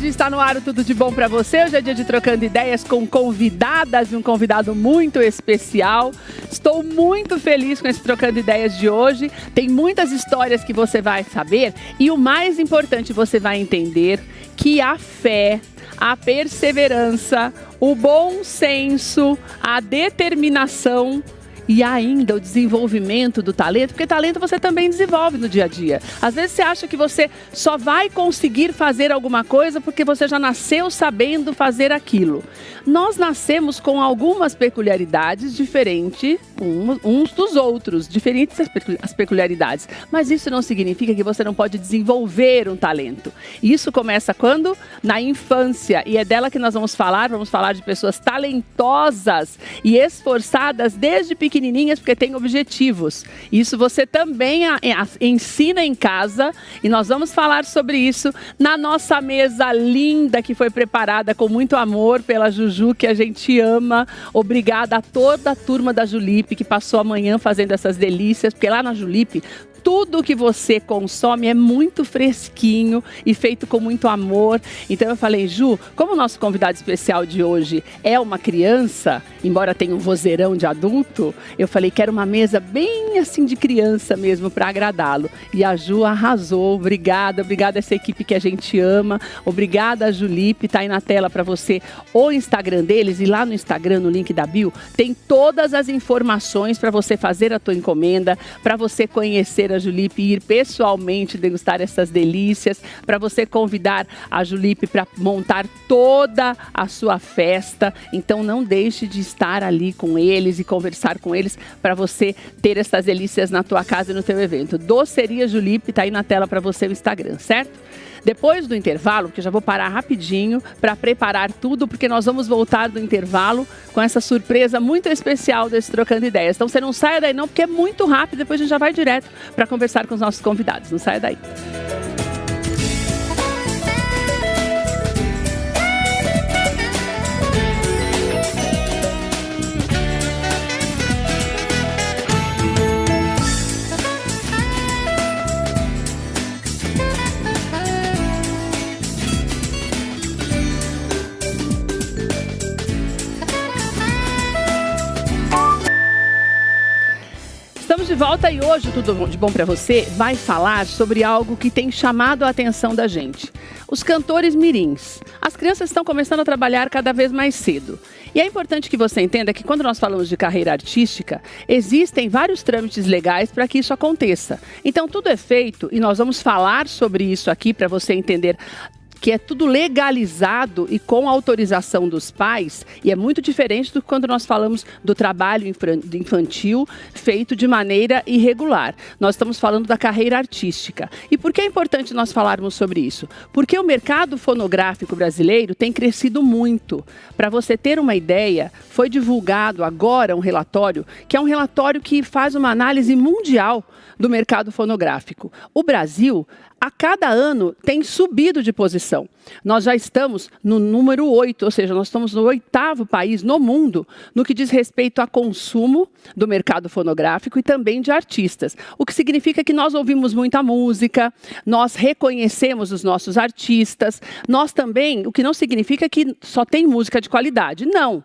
está no ar o Tudo de Bom para você. Hoje é dia de Trocando Ideias com convidadas e um convidado muito especial. Estou muito feliz com esse Trocando Ideias de hoje. Tem muitas histórias que você vai saber e o mais importante, você vai entender que a fé, a perseverança, o bom senso, a determinação e ainda o desenvolvimento do talento, porque talento você também desenvolve no dia a dia. Às vezes você acha que você só vai conseguir fazer alguma coisa porque você já nasceu sabendo fazer aquilo. Nós nascemos com algumas peculiaridades diferentes uns dos outros, diferentes as peculiaridades. Mas isso não significa que você não pode desenvolver um talento. Isso começa quando? Na infância. E é dela que nós vamos falar de pessoas talentosas e esforçadas desde pequenininhas, porque têm objetivos. Isso você também ensina em casa e nós vamos falar sobre isso na nossa mesa linda que foi preparada com muito amor pela Juju, que a gente ama. Obrigada a toda a turma da Julipe que passou a manhã fazendo essas delícias, porque lá na Julipe tudo que você consome é muito fresquinho e feito com muito amor. Então eu falei, Ju, como o nosso convidado especial de hoje é uma criança, embora tenha um vozeirão de adulto, eu falei, quero uma mesa bem assim de criança mesmo para agradá-lo. E a Ju arrasou, obrigada a essa equipe que a gente ama, obrigada a Julipe, tá aí na tela para você o Instagram deles, e lá no Instagram, no link da bio, tem todas as informações para você fazer a tua encomenda, para você conhecer a Julipe e ir pessoalmente degustar essas delícias, para você convidar a Julipe para montar toda a sua festa. Então não deixe de estar ali com eles e conversar com eles para você ter essas delícias na tua casa e no teu evento. Doceria Julipe, tá aí na tela para você o Instagram, certo? Depois do intervalo, porque já vou parar rapidinho para preparar tudo, porque nós vamos voltar do intervalo com essa surpresa muito especial desse Trocando Ideias. Então você não saia daí não, porque é muito rápido, depois a gente já vai direto para conversar com os nossos convidados. Não saia daí. Estamos de volta e hoje o Tudo de Bom para você vai falar sobre algo que tem chamado a atenção da gente. Os cantores mirins. As crianças estão começando a trabalhar cada vez mais cedo. E é importante que você entenda que quando nós falamos de carreira artística, existem vários trâmites legais para que isso aconteça. Então tudo é feito e nós vamos falar sobre isso aqui para você entender que é tudo legalizado e com autorização dos pais, e é muito diferente do que quando nós falamos do trabalho infantil feito de maneira irregular. Nós estamos falando da carreira artística. E por que é importante nós falarmos sobre isso? Porque o mercado fonográfico brasileiro tem crescido muito. Para você ter uma ideia, foi divulgado agora um relatório, que é um relatório que faz uma análise mundial do mercado fonográfico. O Brasil, a cada ano, tem subido de posição. Nós já estamos no número 8, ou seja, nós estamos no 8º país no mundo no que diz respeito a consumo do mercado fonográfico e também de artistas. O que significa que nós ouvimos muita música, nós reconhecemos os nossos artistas, nós também, o que não significa que só tem música de qualidade, não.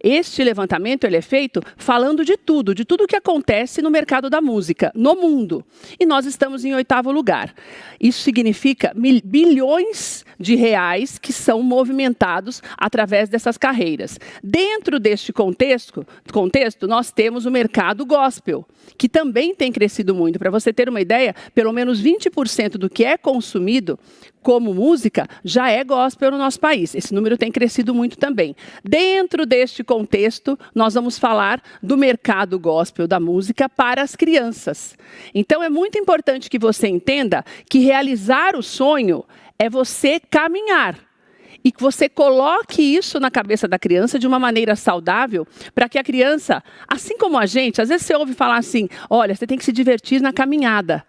Este levantamento ele é feito falando de tudo que acontece no mercado da música, no mundo. E nós estamos em 8º lugar. Isso significa bilhões de reais que são movimentados através dessas carreiras. Dentro deste contexto, nós temos o mercado gospel, que também tem crescido muito. Para você ter uma ideia, pelo menos 20% do que é consumido como música já é gospel no nosso país. Esse número tem crescido muito também. Dentro deste contexto, nós vamos falar do mercado gospel da música para as crianças. Então é muito importante que você entenda que realizar o sonho é você caminhar. E que você coloque isso na cabeça da criança de uma maneira saudável, para que a criança, assim como a gente, às vezes você ouve falar assim, olha, você tem que se divertir na caminhada.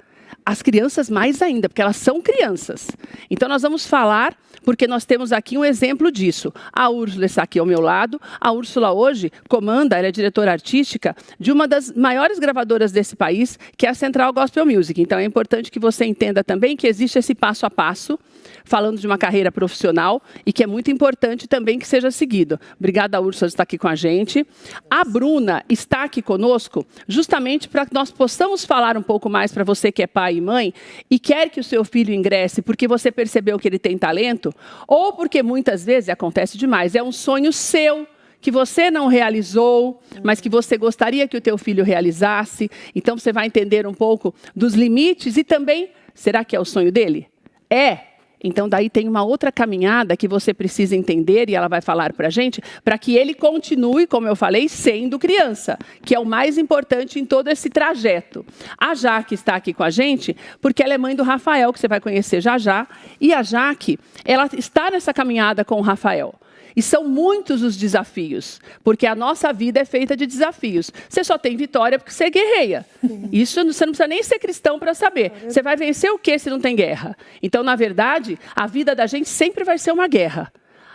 as crianças mais ainda, porque elas são crianças. Então nós vamos falar, porque nós temos aqui um exemplo disso. A Úrsula está aqui ao meu lado. A Úrsula hoje comanda, ela é diretora artística de uma das maiores gravadoras desse país, que é a Central Gospel Music. Então é importante que você entenda também que existe esse passo a passo, falando de uma carreira profissional, e que é muito importante também que seja seguido. Obrigada, Úrsula, de estar aqui com a gente. A Bruna está aqui conosco justamente para que nós possamos falar um pouco mais para você que é pai e mãe e quer que o seu filho ingresse porque você percebeu que ele tem talento, ou porque muitas vezes acontece demais, é um sonho seu, que você não realizou, mas que você gostaria que o teu filho realizasse. Então você vai entender um pouco dos limites e também, será que é o sonho dele? É. Então daí tem uma outra caminhada que você precisa entender, e ela vai falar para a gente, para que ele continue, como eu falei, sendo criança, que é o mais importante em todo esse trajeto. A Jaque está aqui com a gente, porque ela é mãe do Rafael, que você vai conhecer já já, e a Jaque, ela está nessa caminhada com o Rafael. E são muitos os desafios, porque a nossa vida é feita de desafios. Você só tem vitória porque você guerreia. Isso você não precisa nem ser cristão para saber. Você vai vencer o quê se não tem guerra? Então, na verdade, a vida da gente sempre vai ser uma guerra.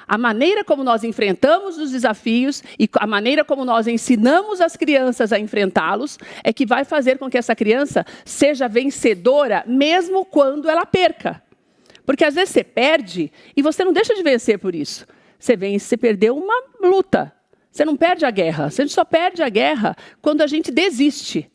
A maneira como nós enfrentamos os desafios e a maneira como nós ensinamos as crianças a enfrentá-los é que vai fazer com que essa criança seja vencedora mesmo quando ela perca. Porque às vezes você perde e você não deixa de vencer por isso. Você vence, você perdeu uma luta. Você não perde a guerra. Você só perde a guerra quando a gente desiste.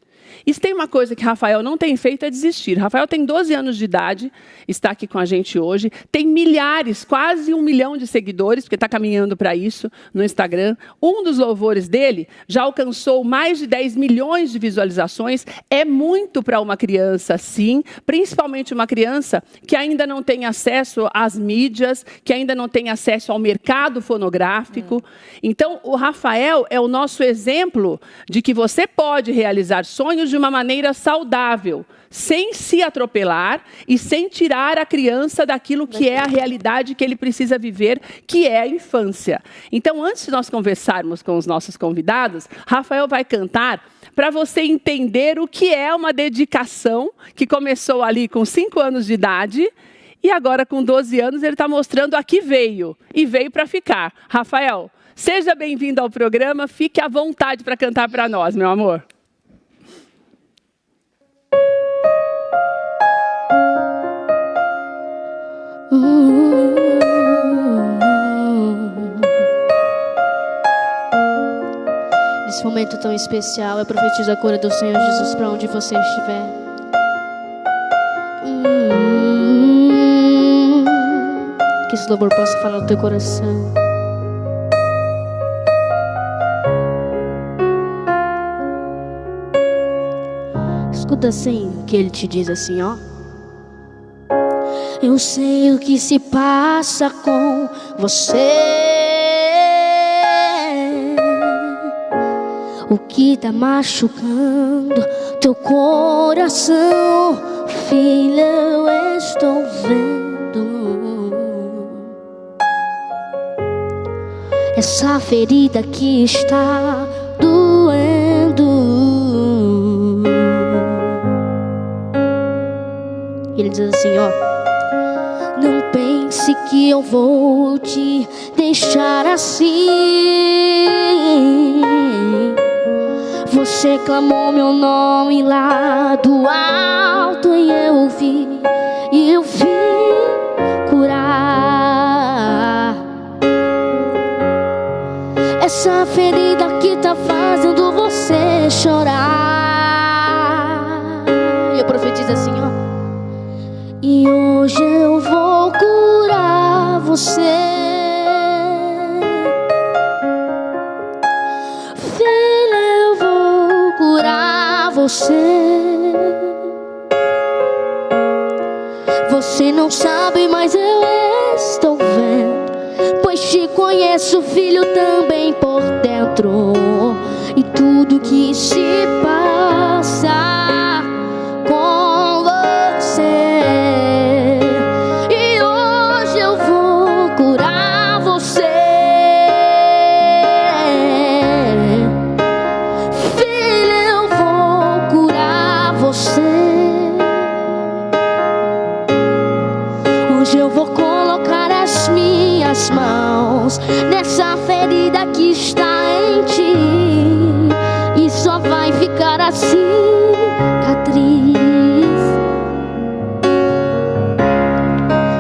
E se tem uma coisa que Rafael não tem feito é desistir. Rafael tem 12 anos de idade, está aqui com a gente hoje. Tem milhares, quase 1 milhão de seguidores, porque está caminhando para isso no Instagram. Um dos louvores dele já alcançou mais de 10 milhões de visualizações. É muito para uma criança, sim. Principalmente uma criança que ainda não tem acesso às mídias, que ainda não tem acesso ao mercado fonográfico. Então, o Rafael é o nosso exemplo de que você pode realizar sonhos de uma maneira saudável, sem se atropelar e sem tirar a criança daquilo que é a realidade que ele precisa viver, que é a infância. Então, antes de nós conversarmos com os nossos convidados, Rafael vai cantar para você entender o que é uma dedicação que começou ali com 5 anos de idade e agora com 12 anos ele está mostrando a que veio, e veio para ficar. Rafael, seja bem-vindo ao programa, fique à vontade para cantar para nós, meu amor. Nesse momento tão especial, eu profetizo a cura do Senhor Jesus para onde você estiver. Que esse louvor possa falar no teu coração. Escuta assim, que ele te diz assim, ó. Eu sei o que se passa com você, o que tá machucando teu coração, filha, eu estou vendo essa ferida que está doendo. Ele diz assim, ó. Não pense que eu vou te deixar assim. Você clamou meu nome lá do alto e eu vim curar essa ferida que tá fazendo você chorar. E eu profetizo assim, ó. E hoje eu vou curar você, filha, eu vou curar você. Você não sabe, mas eu estou vendo, pois te conheço, filho, também por dentro. E tudo que se passa com você. mãos nessa ferida que está em ti, e só vai ficar a cicatriz.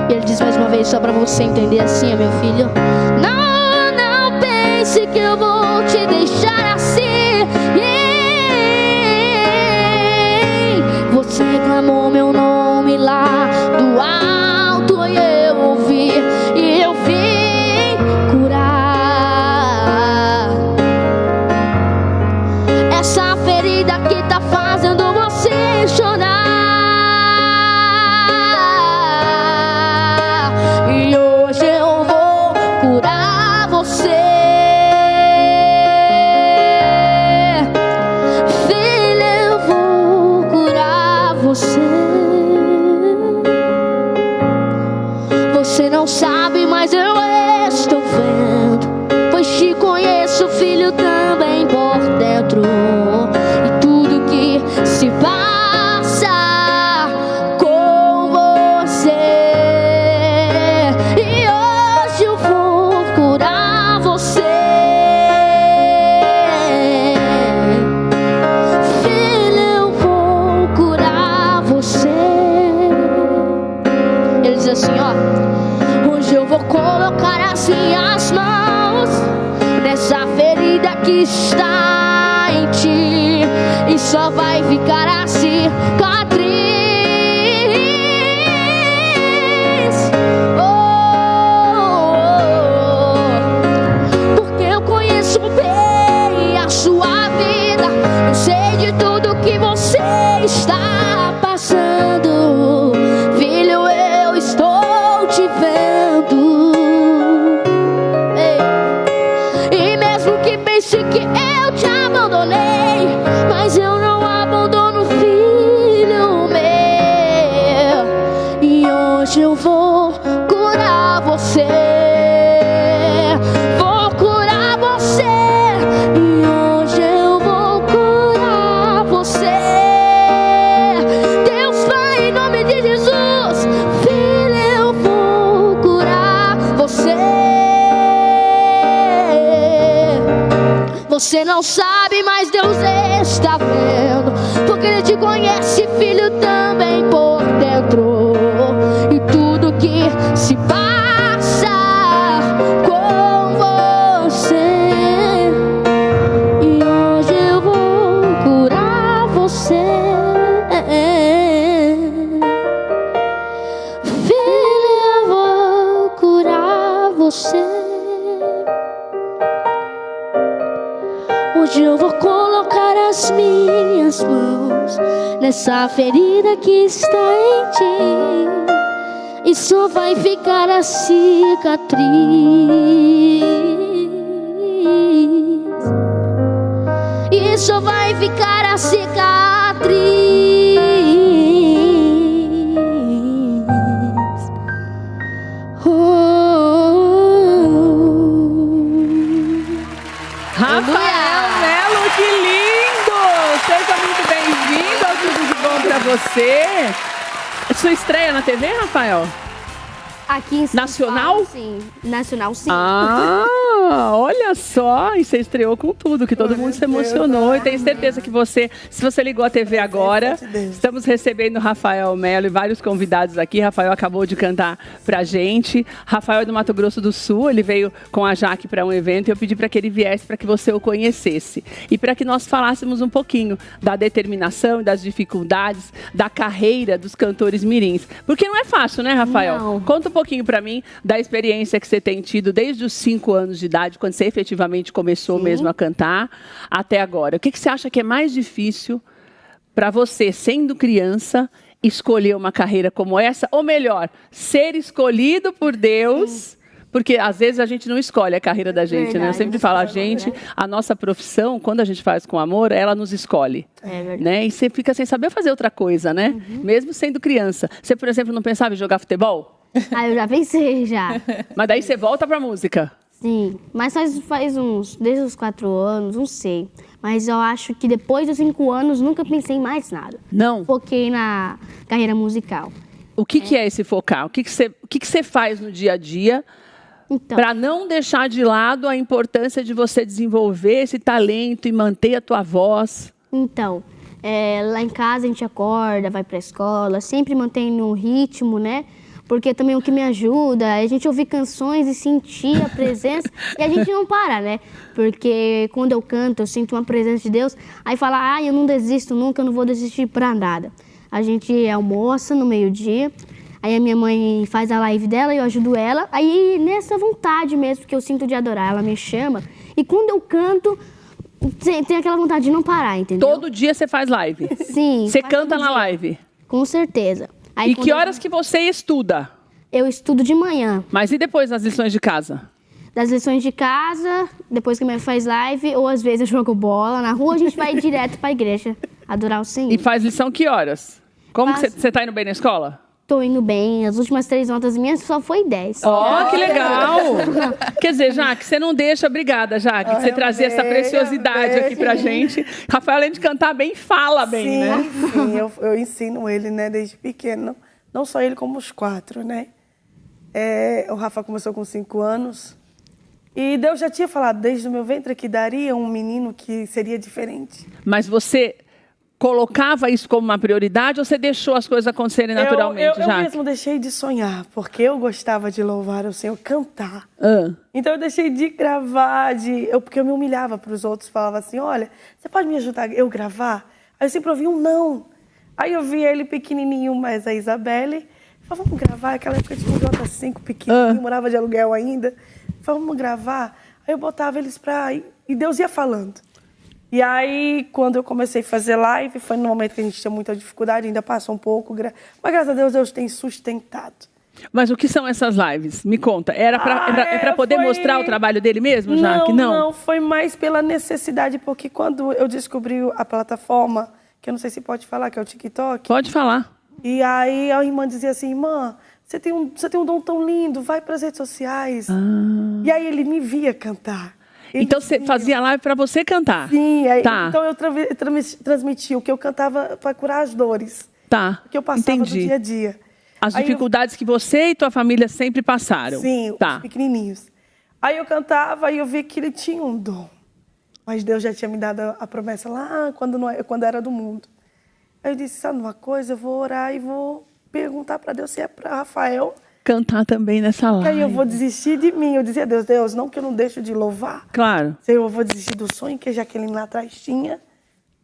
E ele diz mais uma vez, só pra você entender assim, meu filho: não pense que eu vou te deixar assim. Você clamou meu nome lá do alto e eu ouvi, e eu vim curar essa ferida que tá fazendo você chorar. E hoje eu vou curar você. Você não sabe, mas eu estou vendo, pois te conheço, filho, também por dentro. E tudo que se passa com você, e hoje eu vou curar você. Filho, eu vou curar você. Ele diz assim, ó: hoje eu vou colocar as minhas mãos nessa ferida que está em ti, e só vai ficar a cicatriz. Porque eu conheço bem a sua vida, eu sei de tudo que você está passando. Filho, eu estou te vendo. E mesmo que pense que eu te abandonei, mas eu não abandono, filho meu. E hoje eu vou curar você. Vou curar você. E hoje eu vou curar você. Deus vai em nome de Jesus. Filho, eu vou curar você. Você não sabe, mas Deus está vendo, porque Ele te conhece, filho, também por dentro. E tudo que se passa com você, e hoje eu vou curar você. Filho, eu vou curar você. Hoje eu vou colocar as minhas mãos nessa ferida que está em ti, e só vai ficar a cicatriz. E só vai ficar a cicatriz. Rafael Melo, que lindo! Seja muito bem-vindo ao Tudo de Bom pra você. Sua estreia na TV, Rafael? Aqui em São Nacional? Paulo, sim. Nacional, sim. Ah, olha só, e você estreou com tudo, que todo mundo se emocionou. E tenho certeza que você, se você ligou a TV agora, estamos recebendo o Rafael Melo e vários convidados aqui. Rafael acabou de cantar pra gente. Rafael é do Mato Grosso do Sul, ele veio com a Jaque para um evento e eu pedi para que ele viesse para que você o conhecesse. E para que nós falássemos um pouquinho da determinação e das dificuldades da carreira dos cantores mirins. Porque não é fácil, né, Rafael? Não. Conta um pouquinho para mim da experiência que você tem tido desde os 5 anos de idade, quando você efetivamente começou mesmo a cantar, até agora. O que você acha que é mais difícil para você, sendo criança, escolher uma carreira como essa? Ou melhor, ser escolhido por Deus, porque às vezes a gente não escolhe a carreira da gente, né? Eu sempre falo, a nossa profissão, quando a gente faz com amor, ela nos escolhe. É verdade. Né? E você fica sem saber fazer outra coisa, né? Mesmo sendo criança. Você, por exemplo, não pensava em jogar futebol? Ah, eu já pensei, já. Mas daí você volta pra música. Sim, mas faz desde os 4 anos, não sei. Mas eu acho que depois dos 5 anos, nunca pensei em mais nada. Não? Foquei na carreira musical. O que é esse focar? O que você faz no dia a dia Então. Para não deixar de lado a importância de você desenvolver esse talento e manter a tua voz. Então, lá em casa a gente acorda, vai pra escola, sempre mantém no ritmo, né? Porque também o que me ajuda é a gente ouvir canções e sentir a presença e a gente não para, né? Porque quando eu canto, eu sinto uma presença de Deus, aí fala, eu não desisto nunca, eu não vou desistir pra nada. A gente almoça no meio-dia, aí a minha mãe faz a live dela e eu ajudo ela, aí nessa vontade mesmo que eu sinto de adorar, ela me chama e quando eu canto, tem aquela vontade de não parar, entendeu? Todo dia você faz live? Sim. Você canta na live? Com certeza. Aí, e que horas que você estuda? Eu estudo de manhã. Mas e depois das lições de casa? Das lições de casa, depois que a minha mãe faz live, ou às vezes eu jogo bola na rua, a gente vai direto pra igreja adorar o Senhor. E faz lição que horas? Como que você tá indo bem na escola? Tô indo bem. As últimas 3 notas minhas só foi 10. Que legal! Quer dizer, Jaque, você não deixa... Obrigada, Jaque, de você trazer essa preciosidade aqui pra gente. Rafael, além de cantar bem, fala bem, né? Sim, eu ensino ele, né, desde pequeno. Não só ele, como os 4, né? O Rafa começou com 5 anos. E Deus já tinha falado desde o meu ventre que daria um menino que seria diferente. Mas você colocava isso como uma prioridade ou você deixou as coisas acontecerem naturalmente, eu mesmo deixei de sonhar, porque eu gostava de louvar o Senhor, cantar. Então eu deixei de gravar, porque eu me humilhava para os outros, falava assim, olha, você pode me ajudar eu gravar? Aí eu sempre ouvia um não. Aí eu via ele pequenininho, mas a Isabelle, falava, vamos gravar, aquela época tinha um J5 pequenininho, morava de aluguel ainda, falava, vamos gravar. Aí eu botava eles e Deus ia falando. E aí, quando eu comecei a fazer live, foi no momento que a gente tinha muita dificuldade, ainda passou um pouco, mas graças a Deus, Deus tem sustentado. Mas o que são essas lives? Me conta. Era para poder mostrar o trabalho dele mesmo, Jaque? Não, foi mais pela necessidade, porque quando eu descobri a plataforma, que eu não sei se pode falar, que é o TikTok. Pode falar. E aí a irmã dizia assim, irmã, você tem um dom tão lindo, vai para as redes sociais. E aí ele me via cantar. Então você fazia live para você cantar? Sim, então eu transmitia o que eu cantava para curar as dores. Tá, que eu passava no dia a dia. As dificuldades que você e tua família sempre passaram. Sim, os pequenininhos. Aí eu cantava e eu vi que ele tinha um dom. Mas Deus já tinha me dado a promessa lá quando era do mundo. Aí eu disse, sabe uma coisa? Eu vou orar e vou perguntar para Deus se é para Rafael cantar também nessa live. Aí eu vou desistir de mim. Eu dizia, Deus, não que eu não deixo de louvar. Claro. Eu vou desistir do sonho que a Jaqueline lá atrás tinha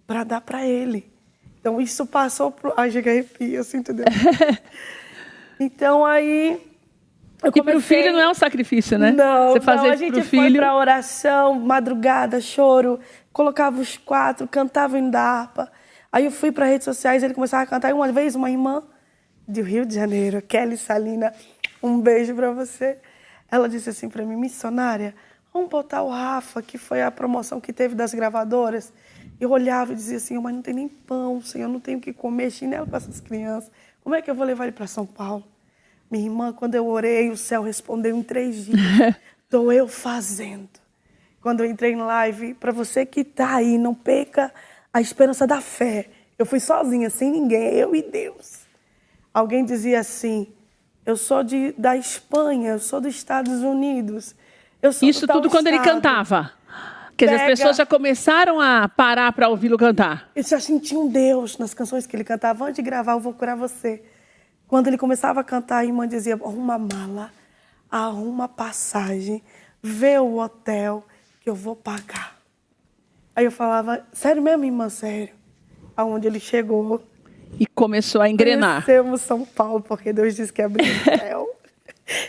para dar para ele. Então isso passou pro... Ai, chega arrepio, assim, entendeu? Então aí... E pro filho não é um sacrifício, né? Não, a gente foi pra oração, madrugada, choro, colocava os 4, cantava em harpa. Aí eu fui para redes sociais, ele começava a cantar. E uma vez uma irmã do Rio de Janeiro, Kelly Salina, um beijo para você. Ela disse assim para mim, missionária, vamos botar o Rafa, que foi a promoção que teve das gravadoras. Eu olhava e dizia assim, mas não tem nem pão, Senhor, não tenho o que comer, chinelo para essas crianças. Como é que eu vou levar ele para São Paulo? Minha irmã, quando eu orei, o céu respondeu em 3 dias. Estou eu fazendo. Quando eu entrei no live, para você que está aí, não perca a esperança da fé. Eu fui sozinha, sem ninguém, eu e Deus. Alguém dizia assim, eu sou da Espanha, eu sou dos Estados Unidos. Isso tudo quando ele cantava? Quer dizer, as pessoas já começaram a parar para ouvi-lo cantar? Eu já senti um Deus nas canções que ele cantava. Antes de gravar, eu vou curar você. Quando ele começava a cantar, a irmã dizia, arruma mala, arruma passagem, vê o hotel que eu vou pagar. Aí eu falava, sério mesmo, irmã, sério? Aonde ele chegou. E começou a engrenar. Conhecemos São Paulo, porque Deus disse que abriu o céu.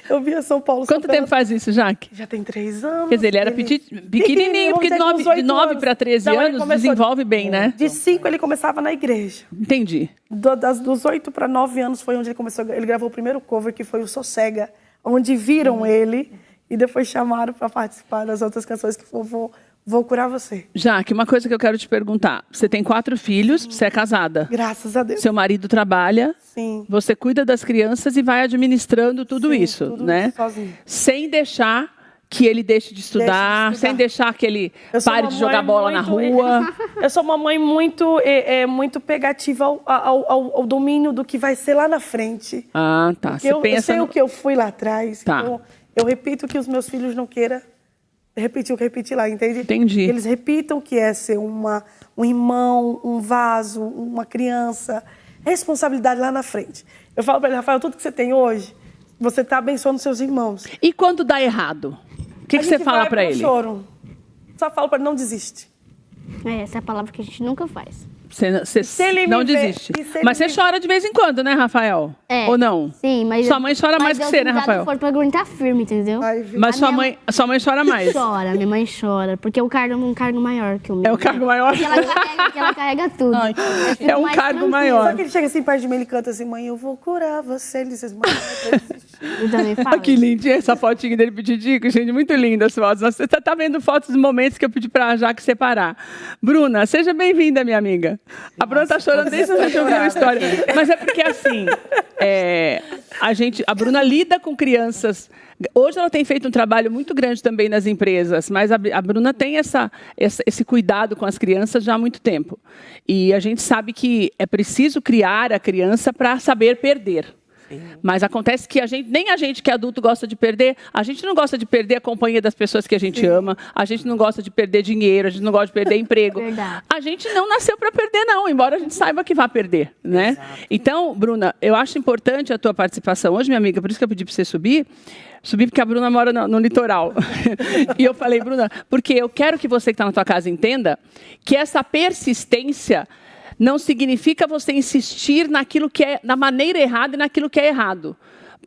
Eu via São Paulo... Quanto tempo faz isso, Jaque? Já tem 3 anos. Quer dizer, ele era pequenininho, porque de 9 para 13 anos desenvolve bem, né? De 5 ele começava na igreja. Entendi. Dos 8 para 9 anos foi onde ele começou. Ele gravou o primeiro cover, que foi o Sou Cega, onde viram ele e depois chamaram para participar das outras canções que Vou curar você. Jaque, uma coisa que eu quero te perguntar. Você tem 4 filhos, você é casada. Graças a Deus. Seu marido trabalha. Sim. Você cuida das crianças e vai administrando tudo isso, tudo né? Sozinho. Sem deixar que ele deixe de estudar, sem deixar que ele pare de jogar bola na rua. Eu sou uma mãe muito pegativa ao domínio do que vai ser lá na frente. Ah, tá. Eu sei o que eu fui lá atrás. Tá. Eu repito que os meus filhos não queiram repetir o que repeti lá, entende? Entendi. Eles repitam o que é ser um irmão, um vaso, uma criança. Responsabilidade lá na frente. Eu falo para ele, Rafael, tudo que você tem hoje, você está abençoando seus irmãos. E quando dá errado? O que você fala para ele? Choro. Só falo para ele, não desiste. Essa é a palavra que a gente nunca faz. Você não desiste. Mas você chora de vez em quando, né, Rafael? Ou não? Sim, mas... Sua mãe chora mais que você, né, Rafael? Mas eu aguentar firme, entendeu? Mas sua mãe chora mais? Chora, minha mãe chora. Porque o cargo é um cargo maior que o meu. É o cargo maior? Porque ela carrega tudo. Ai, é um cargo maior. Só que ele chega assim, perto de mim, ele canta assim, mãe, eu vou curar você. Ele diz, mãe, eu também falo. Que lindinha essa fotinha dele pedidico, gente, muito linda as fotos. Você tá vendo fotos dos momentos que eu pedi pra Jaque separar. Bruna, seja bem-vinda, minha amiga. A Bruna tá chorando desde que você ouviu a história. Mas é porque, assim, a Bruna lida com crianças. Hoje ela tem feito um trabalho muito grande também nas empresas, mas a Bruna tem esse cuidado com as crianças já há muito tempo. E a gente sabe que é preciso criar a criança para saber perder. Mas acontece que nem a gente que é adulto gosta de perder. A gente não gosta de perder a companhia das pessoas que a gente ama. A gente não gosta de perder dinheiro. A gente não gosta de perder emprego. Verdade. A gente não nasceu para perder, não. Embora a gente saiba que vai perder, né? Exato. Então, Bruna, eu acho importante a tua participação hoje, minha amiga. Por isso que eu pedi para você subir porque a Bruna mora no litoral. E eu falei, Bruna, porque eu quero que você que está na tua casa entenda que essa persistência não significa você insistir naquilo que é na maneira errada e naquilo que é errado.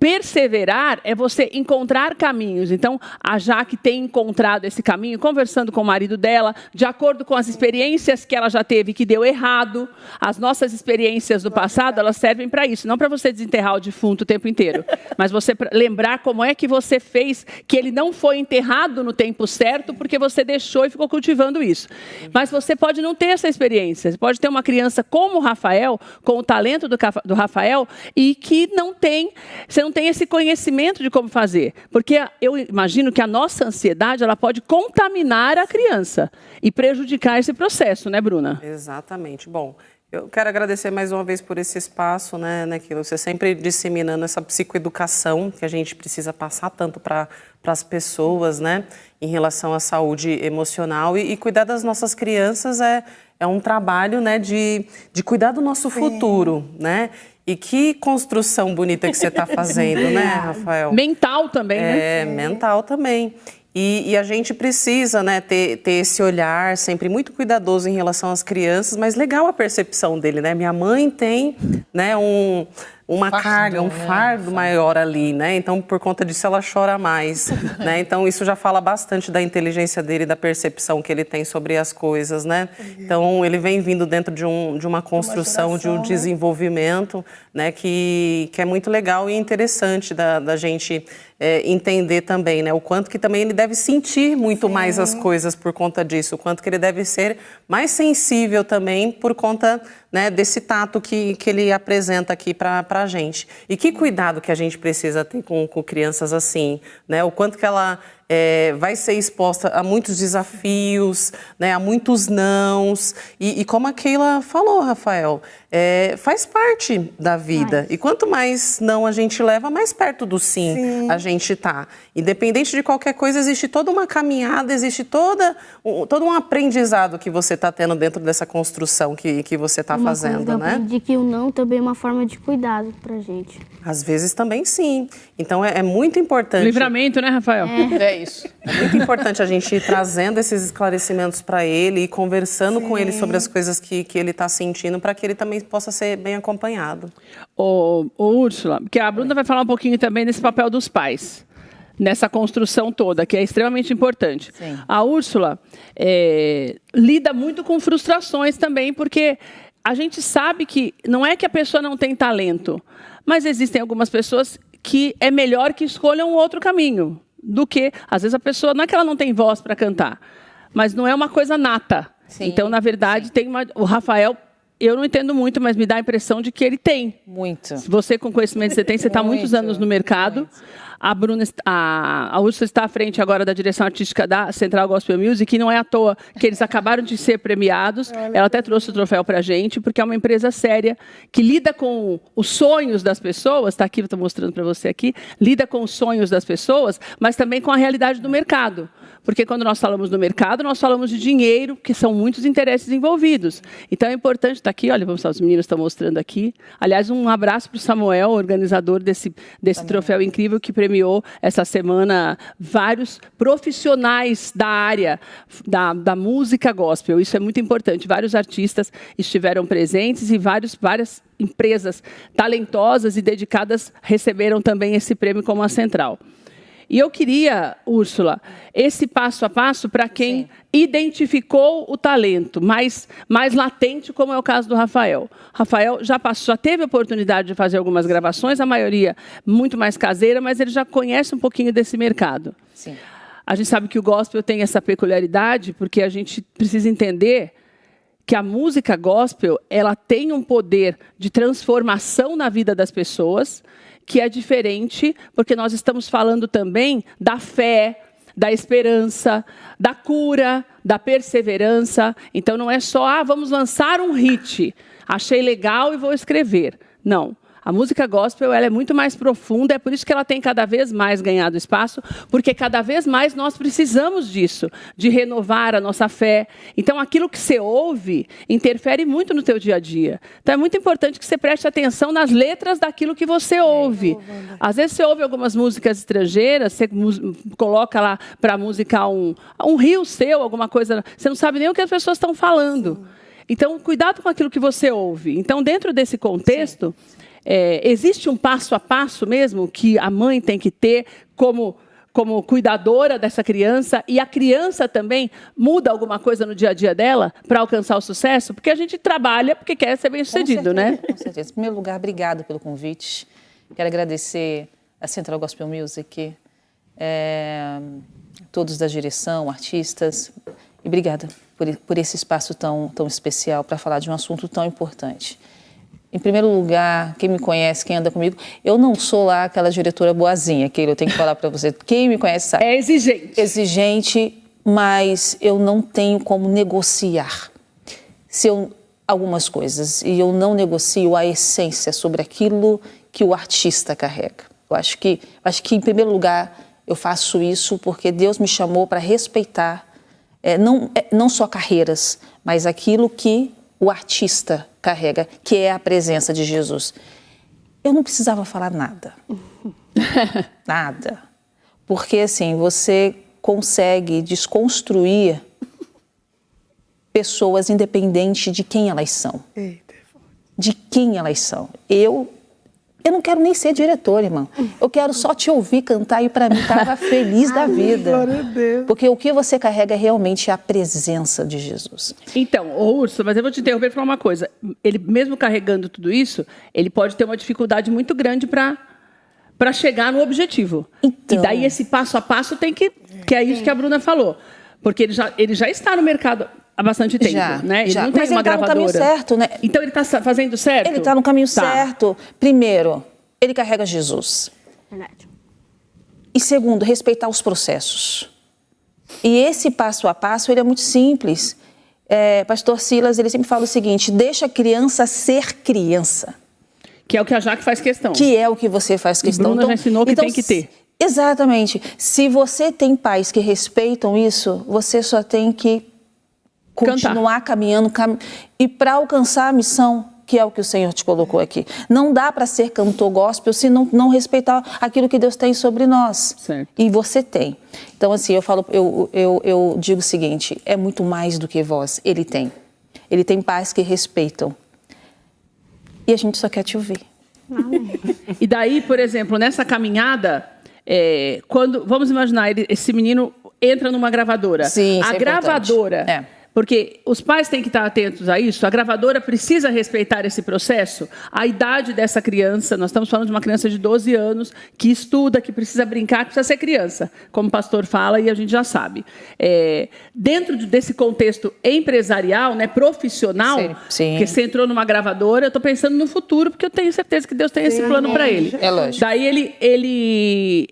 Perseverar é você encontrar caminhos. Então, a Jaque tem encontrado esse caminho, conversando com o marido dela, de acordo com as experiências que ela já teve, que deu errado. As nossas experiências do passado, elas servem para isso. Não para você desenterrar o defunto o tempo inteiro, mas você lembrar como é que você fez, que ele não foi enterrado no tempo certo, porque você deixou e ficou cultivando isso. Mas você pode não ter essa experiência. Você pode ter uma criança como o Rafael, com o talento do Rafael, e que você não tem esse conhecimento de como fazer. Porque eu imagino que a nossa ansiedade ela pode contaminar a criança e prejudicar esse processo, né, Bruna? Exatamente. Bom, eu quero agradecer mais uma vez por esse espaço, né, Nequilo? Você sempre disseminando essa psicoeducação que a gente precisa passar tanto para as pessoas, né, em relação à saúde emocional e cuidar das nossas crianças é um trabalho, né, de cuidar do nosso futuro, né? E que construção bonita que você está fazendo, né, Rafael? Mental também, né? Mental também. E a gente precisa, né, ter esse olhar sempre muito cuidadoso em relação às crianças, mas legal a percepção dele, né? Minha mãe tem, né, uma carga, um fardo maior ali, né? Então, por conta disso, ela chora mais, né? Então, isso já fala bastante da inteligência dele, da percepção que ele tem sobre as coisas, né? Então, ele vem vindo dentro de uma construção, de um desenvolvimento, né? Que é muito legal e interessante da gente entender também, né? O quanto que também ele deve sentir muito mais as coisas por conta disso, o quanto que ele deve ser mais sensível também por conta, né, desse tato que ele apresenta aqui para a gente. E que cuidado que a gente precisa ter com crianças assim, né? O quanto que ela vai ser exposta a muitos desafios, né, a muitos nãos. E como a Keila falou, Rafael, faz parte da vida. E quanto mais não a gente leva, mais perto do sim a gente tá. Independente de qualquer coisa, existe toda uma caminhada, existe todo um aprendizado que você está tendo dentro dessa construção que você está fazendo, coisa, né? Eu aprendi que o não também é uma forma de cuidado pra gente. Às vezes também sim. Então é muito importante. Livramento, né, Rafael? É isso. É muito importante a gente ir trazendo esses esclarecimentos para ele e conversando com ele sobre as coisas que ele está sentindo, para que ele também possa ser bem acompanhado. Ô, Úrsula, porque a Bruna vai falar um pouquinho também desse papel dos pais, nessa construção toda, que é extremamente importante. Sim. A Úrsula lida muito com frustrações também, porque a gente sabe que não é que a pessoa não tem talento, mas existem algumas pessoas que é melhor que escolham um outro caminho do que, às vezes a pessoa, não é que ela não tem voz para cantar, mas não é uma coisa nata. Sim, então, na verdade, o Rafael eu não entendo muito, mas me dá a impressão de que ele tem. Muito. Você, com o conhecimento que você tem, você está há muitos anos no mercado. Muito. A Bruna, a Úrsula está à frente agora da direção artística da Central Gospel Music, e não é à toa que eles acabaram de ser premiados. Ela até trouxe o troféu para a gente, porque é uma empresa séria, que lida com os sonhos das pessoas, está aqui, estou mostrando para você aqui, lida com os sonhos das pessoas, mas também com a realidade do mercado. Porque quando nós falamos do mercado, nós falamos de dinheiro, que são muitos interesses envolvidos. Então é importante, está aqui, olha, vamos lá, os meninos estão mostrando aqui. Aliás, um abraço para o Samuel, organizador desse troféu incrível, que premiou essa semana vários profissionais da área da música gospel. Isso é muito importante. Vários artistas estiveram presentes e várias empresas talentosas e dedicadas receberam também esse prêmio como a Central. E eu queria, Úrsula, esse passo a passo para quem identificou o talento mais latente, como é o caso do Rafael. Rafael já teve a oportunidade de fazer algumas gravações, a maioria muito mais caseira, mas ele já conhece um pouquinho desse mercado. Sim. A gente sabe que o gospel tem essa peculiaridade, porque a gente precisa entender que a música gospel, ela tem um poder de transformação na vida das pessoas, que é diferente, porque nós estamos falando também da fé, da esperança, da cura, da perseverança. Então não é só, vamos lançar um hit, achei legal e vou escrever. Não. A música gospel, ela é muito mais profunda, é por isso que ela tem cada vez mais ganhado espaço, porque cada vez mais nós precisamos disso, de renovar a nossa fé. Então, aquilo que você ouve interfere muito no teu dia a dia. Então, é muito importante que você preste atenção nas letras daquilo que você ouve. Às vezes, você ouve algumas músicas estrangeiras, você coloca lá para a música um rio seu, alguma coisa, você não sabe nem o que as pessoas estão falando. Então, cuidado com aquilo que você ouve. Então, dentro desse contexto... existe um passo a passo mesmo que a mãe tem que ter como cuidadora dessa criança, e a criança também muda alguma coisa no dia a dia dela para alcançar o sucesso? Porque a gente trabalha porque quer ser bem-sucedido, né? Com certeza. Em primeiro lugar, obrigado pelo convite. Quero agradecer a Central Gospel Music, todos da direção, artistas, e obrigada por esse espaço tão especial para falar de um assunto tão importante. Em primeiro lugar, quem me conhece, quem anda comigo, eu não sou lá aquela diretora boazinha, que eu tenho que falar para você. Quem me conhece sabe. É exigente. Exigente, mas eu não tenho como negociar algumas coisas. E eu não negocio a essência sobre aquilo que o artista carrega. Eu acho que em primeiro lugar, eu faço isso porque Deus me chamou para respeitar, não só carreiras, mas aquilo que o artista carrega, que é a presença de Jesus. Eu não precisava falar nada. Nada. Porque, assim, você consegue desconstruir pessoas independente de quem elas são. De quem elas são. Eu não quero nem ser diretora, irmão. Eu quero só te ouvir cantar e, para mim, estava feliz da vida. Glória a Deus. Porque o que você carrega realmente é a presença de Jesus. Então, Úrsula, mas eu vou te interromper e falar uma coisa. Ele, mesmo carregando tudo isso, ele pode ter uma dificuldade muito grande para chegar no objetivo. Então, e daí esse passo a passo tem que é isso que a Bruna falou. Porque ele já está no mercado há bastante tempo, né? Ele não tem mas uma ele está no caminho certo, né? Então ele está fazendo certo? Ele está no caminho certo. Primeiro, ele carrega Jesus. Verdade. E segundo, respeitar os processos. E esse passo a passo, ele é muito simples. Pastor Silas, ele sempre fala o seguinte: deixa a criança ser criança. Que é o que a Jaque faz questão. Que é o que você faz questão. E Bruna já ensinou que tem que ter. Exatamente. Se você tem pais que respeitam isso, você só tem que continuar caminhando e para alcançar a missão, que é o que o Senhor te colocou aqui. Não dá para ser cantor gospel se não respeitar aquilo que Deus tem sobre nós. Certo. E você tem. Então, assim, eu digo o seguinte: é muito mais do que voz. Ele tem. Ele tem pais que respeitam. E a gente só quer te ouvir. E daí, por exemplo, nessa caminhada, vamos imaginar, esse menino entra numa gravadora. Sim, isso a é gravadora, Porque os pais têm que estar atentos a isso, a gravadora precisa respeitar esse processo, a idade dessa criança, nós estamos falando de uma criança de 12 anos, que estuda, que precisa brincar, que precisa ser criança, como o pastor fala e a gente já sabe. Dentro desse contexto empresarial, né, profissional, sim. que você entrou numa gravadora, eu estou pensando no futuro, porque eu tenho certeza que Deus tem esse plano para ele. É lógico. Daí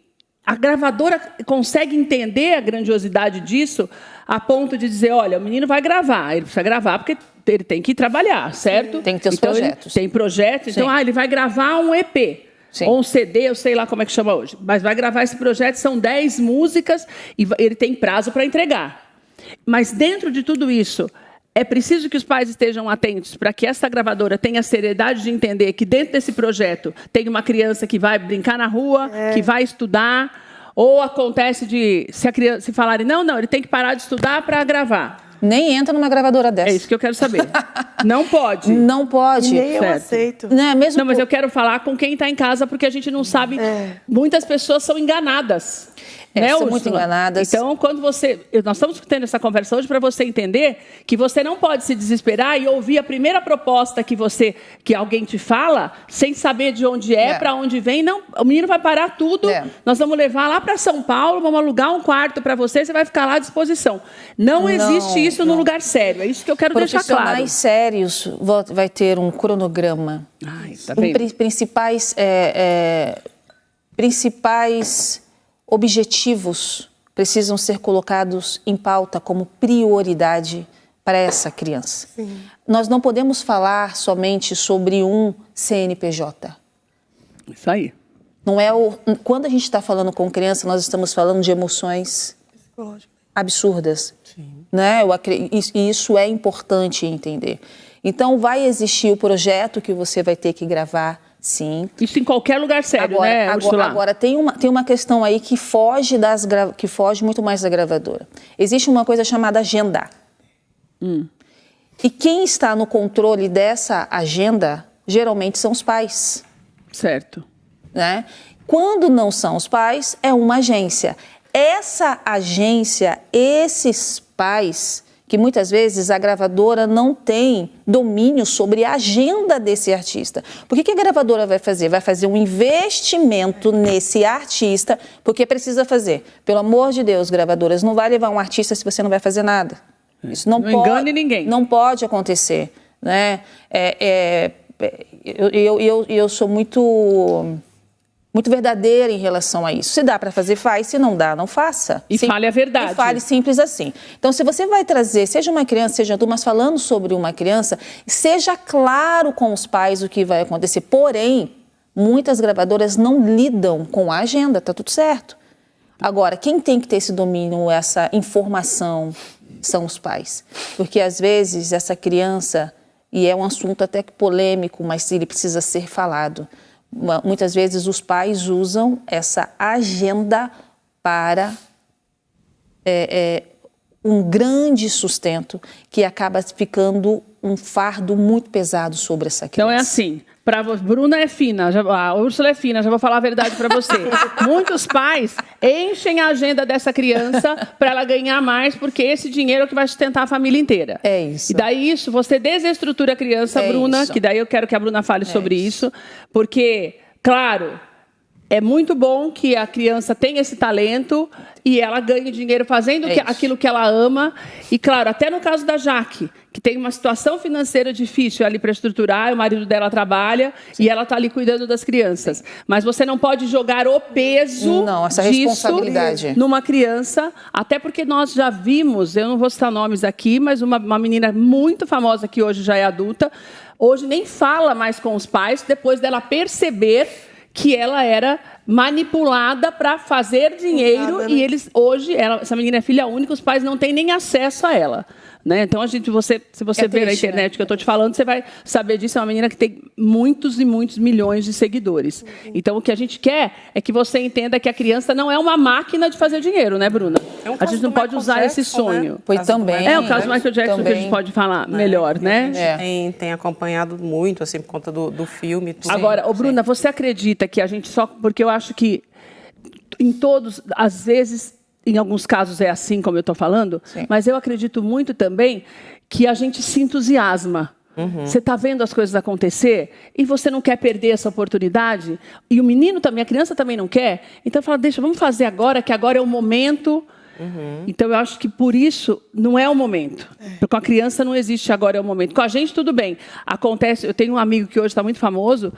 a gravadora consegue entender a grandiosidade disso a ponto de dizer, olha, o menino vai gravar, ele precisa gravar porque ele tem que trabalhar, certo? Tem que ter os então, projetos. Tem projetos, então ele vai gravar um EP. Sim. Ou um CD, eu sei lá como é que chama hoje. Mas vai gravar esse projeto, são 10 músicas e ele tem prazo para entregar. Mas dentro de tudo isso, é preciso que os pais estejam atentos para que essa gravadora tenha a seriedade de entender que dentro desse projeto tem uma criança que vai brincar na rua, que vai estudar, ou acontece de se falarem, não, ele tem que parar de estudar para gravar. Nem entra numa gravadora dessa. É isso que eu quero saber. Não pode. Não pode. Nem eu Certo. aceito. Não, mesmo Não, mas eu quero falar com quem está em casa, porque a gente não sabe. Muitas pessoas são enganadas. Né, são Úrsula? muito enganadas. Então, quando nós estamos tendo essa conversa hoje para você entender que você não pode se desesperar e ouvir a primeira proposta que alguém te fala, sem saber de onde para onde vem. Não, o menino vai parar tudo. Nós vamos levar lá para São Paulo, vamos alugar um quarto para você vai ficar lá à disposição. Não existe isso no lugar sério. É isso que eu quero deixar claro. Profissionais sérios vai ter um cronograma. Tá vendo? Principais objetivos precisam ser colocados em pauta como prioridade para essa criança. Sim. Nós não podemos falar somente sobre um CNPJ. Isso aí. Não é quando a gente está falando com criança, nós estamos falando de emoções absurdas. Sim. Né? E isso é importante entender. Então, vai existir o projeto que você vai ter que gravar. Sim. Isso em qualquer lugar sério, né, Úrsula? Agora tem uma questão aí que foge muito mais da gravadora. Existe uma coisa chamada agenda. E quem está no controle dessa agenda, geralmente são os pais. Certo. Né? Quando não são os pais, é uma agência. Essa agência, esses pais, que muitas vezes a gravadora não tem domínio sobre a agenda desse artista. Por que a gravadora vai fazer? Vai fazer um investimento nesse artista, porque precisa fazer. Pelo amor de Deus, gravadoras, não vai levar um artista se você não vai fazer nada. Isso não pode, engane ninguém. Não pode acontecer. Né? Eu sou muito verdadeira em relação a isso. Se dá para fazer, faz. Se não dá, não faça. E fale a verdade. E fale simples assim. Então, se você vai trazer, seja uma criança, seja adulto, mas falando sobre uma criança, seja claro com os pais o que vai acontecer. Porém, muitas gravadoras não lidam com a agenda, tá tudo certo. Agora, quem tem que ter esse domínio, essa informação, são os pais. Porque, às vezes, essa criança, e é um assunto até que polêmico, mas ele precisa ser falado. Muitas vezes os pais usam essa agenda para um grande sustento que acaba ficando um fardo muito pesado sobre essa criança. Então é assim, Bruna é fina, a Úrsula é fina, já vou falar a verdade para você. Muitos pais enchem a agenda dessa criança para ela ganhar mais, porque esse dinheiro é o que vai sustentar a família inteira. É isso. E daí isso, você desestrutura a criança, Bruna, isso. Que daí eu quero que a Bruna fale sobre isso, porque, claro, é muito bom que a criança tenha esse talento e ela ganhe dinheiro fazendo aquilo que ela ama. E, claro, até no caso da Jaque, que tem uma situação financeira difícil ali para estruturar, o marido dela trabalha e ela está ali cuidando das crianças. Mas você não pode jogar o peso essa disso responsabilidade numa criança, até porque nós já vimos, eu não vou citar nomes aqui, mas uma menina muito famosa que hoje já é adulta, hoje nem fala mais com os pais, depois dela perceber que ela era manipulada para fazer dinheiro, né? E eles hoje, essa menina é filha única, os pais não têm nem acesso a ela. Né? Então, se você ver na internet, né? Que eu estou te falando, você vai saber disso. É uma menina que tem muitos e muitos milhões de seguidores. Então, o que a gente quer é que você entenda que a criança não é uma máquina de fazer dinheiro, né, Bruna? É a gente não pode usar esse sonho. Né? Foi também. É o caso do Michael Jackson que a gente pode falar melhor, né? A gente tem acompanhado muito, assim, por conta do filme. Tudo. Agora, Bruna, você acredita que a gente só... Porque eu acho que em todos, às vezes... em alguns casos é assim, como eu estou falando, mas eu acredito muito também que a gente se entusiasma. Você está vendo as coisas acontecer e você não quer perder essa oportunidade. E o menino também, a criança também não quer. Então fala, vamos fazer agora, que agora é o momento. Então eu acho que por isso não é o momento. Porque com a criança não existe agora é o momento. Com a gente tudo bem. Acontece, eu tenho um amigo que hoje está muito famoso,